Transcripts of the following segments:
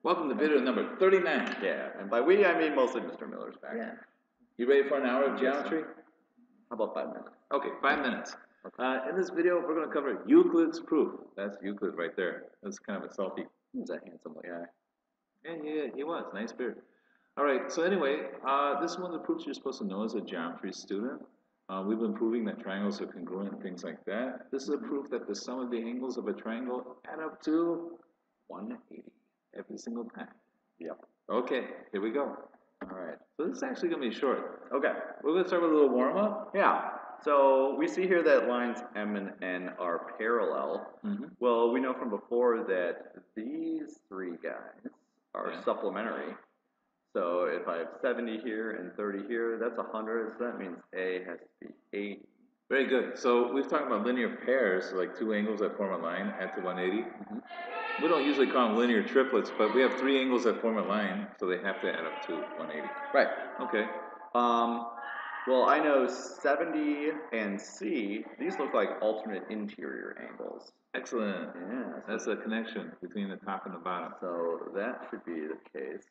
Welcome to video number 39. Yeah, and by we, I mean mostly Mr. Miller's back. Yeah. You ready for an hour of geometry? How about 5 minutes? Okay, 5 minutes. In this video, we're going to cover Euclid's proof. That's Euclid right there. That's kind of a selfie. He's a handsome guy. Yeah, he was. Nice beard. All right, so anyway, this is one of the proofs you're supposed to know as a geometry student. We've been proving that triangles are congruent and things like that. This is a proof that the sum of the angles of a triangle add up to 180 every single time. Yep. Okay, here we go. All right. So this is actually going to be short. Okay. We're going to start with a little warm-up. Yeah. So we see here that lines M and N are parallel. Well, we know from before that these three guys are supplementary. So if I have 70 here and 30 here, that's 100. So that means A has to be 80. Very good. So we've talked about linear pairs, like two angles that form a line add to 180. We don't usually call them linear triplets, but we have three angles that form a line, so they have to add up to 180. Right. Okay. Well, I know 70 and C, these look like alternate interior angles. Excellent. Yeah. That's a connection between the top and the bottom. So that should be the case.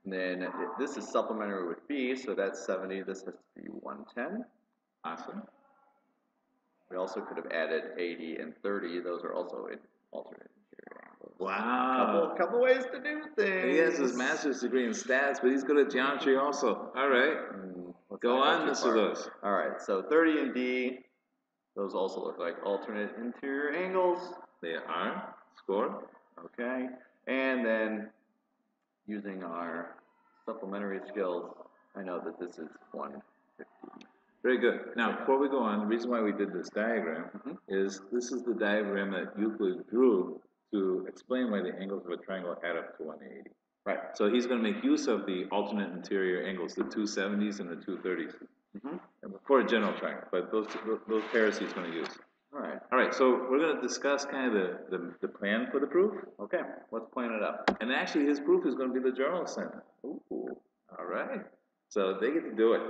Then this is supplementary with B, so that's 70. This has to be 110. Awesome. We also could have added 80 and 30. Those are also alternate interior angles. Wow. Couple ways to do things. He has his master's degree in stats, but he's good at geometry also. All right. Go on, Mr. Lewis. All right, so 30 and D, those also look like alternate interior angles. They are. Score. Okay. And then using our supplementary skills, I know that this is 150. Very good. Now, before we go on, the reason why we did this diagram is this is the diagram that Euclid drew to explain why the angles of a triangle add up to 180. Right. So he's going to make use of the alternate interior angles, the 270s and the 230s, for a general triangle. But those pairs he's going to use. All right. All right. So we're going to discuss kind of the plan for the proof. Okay. Let's plan it up. And actually, his proof is going to be the journal assignment. Ooh. All right. So they get to do it.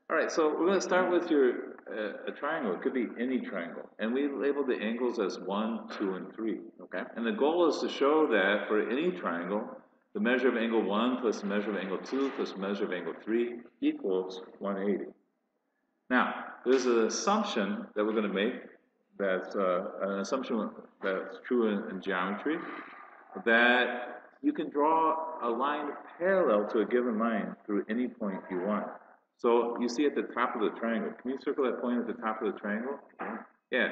All right, so we're going to start with a triangle. It could be any triangle. And we label the angles as 1, 2, and 3. Okay? And the goal is to show that for any triangle, the measure of angle 1 plus the measure of angle 2 plus the measure of angle 3 equals 180. Now, there's an assumption that we're going to make that's an assumption that's true in geometry, that you can draw a line parallel to a given line through any point you want. So you see at the top of the triangle. Can you circle that point at the top of the triangle? Yeah.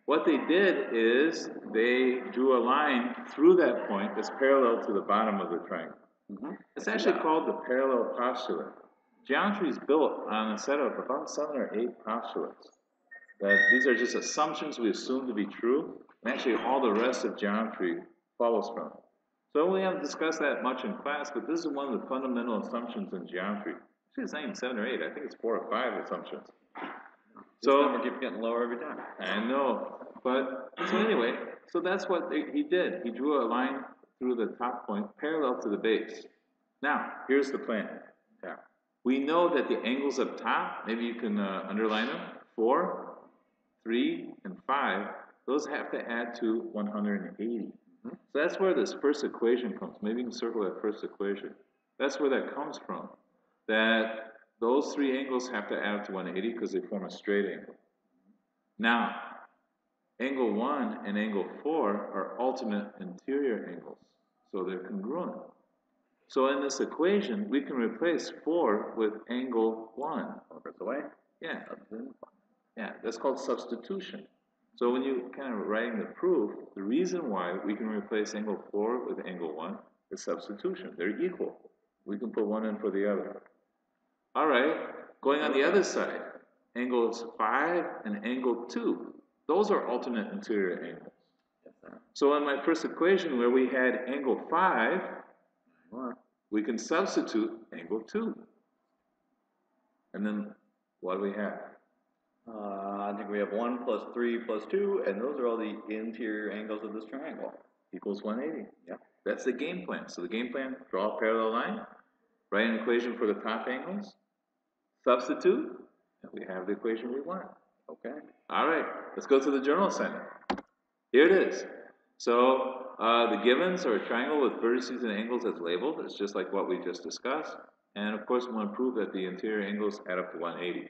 What they did is they drew a line through that point that's parallel to the bottom of the triangle. It's actually called the parallel postulate. Geometry is built on a set of about 7 or 8 postulates. These are just assumptions we assume to be true, and actually all the rest of geometry follows from it. So we haven't discussed that much in class, but this is one of the fundamental assumptions in geometry. Actually, it's not even 7 or 8. I think it's 4 or 5 assumptions. This number keeps getting lower every time. I know. But, so anyway, so that's what he did. He drew a line through the top point parallel to the base. Now, here's the plan. Yeah. We know that the angles up top, maybe you can underline them, 4, 3, and 5, those have to add to 180. So that's where this first equation comes. Maybe you can circle that first equation. That's where that comes from. That those three angles have to add up to 180 because they form a straight angle. Now, angle 1 and angle 4 are alternate interior angles, so they're congruent. So in this equation, we can replace 4 with angle 1. Over the way? Yeah. Yeah, that's called substitution. So when you kind of writing the proof, the reason why we can replace angle 4 with angle 1 is substitution. They're equal. We can put one in for the other. All right, going on the other side, angles 5 and angle 2, those are alternate interior angles. So in my first equation where we had angle 5, we can substitute angle 2. And then what do we have? I think we have 1 plus 3 plus 2, and those are all the interior angles of this triangle. Equals 180. Yeah. That's the game plan. So the game plan, draw a parallel line, write an equation for the top angles, substitute, and we have the equation we want. Okay. All right, let's go to the journal assignment. Here it is. So the givens are a triangle with vertices and angles as labeled. It's just like what we just discussed. And of course, we want to prove that the interior angles add up to 180.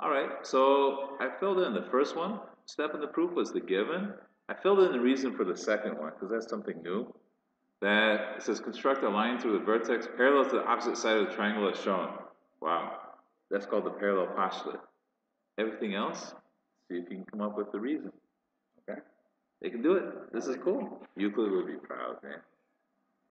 All right, so I filled in the first one. Step in the proof was the given. I filled in the reason for the second one because that's something new. That it says construct a line through the vertex parallel to the opposite side of the triangle as shown. Wow, that's called the parallel postulate. Everything else, see if you can come up with the reason. Okay, they can do it. This is cool. Euclid would be proud, man.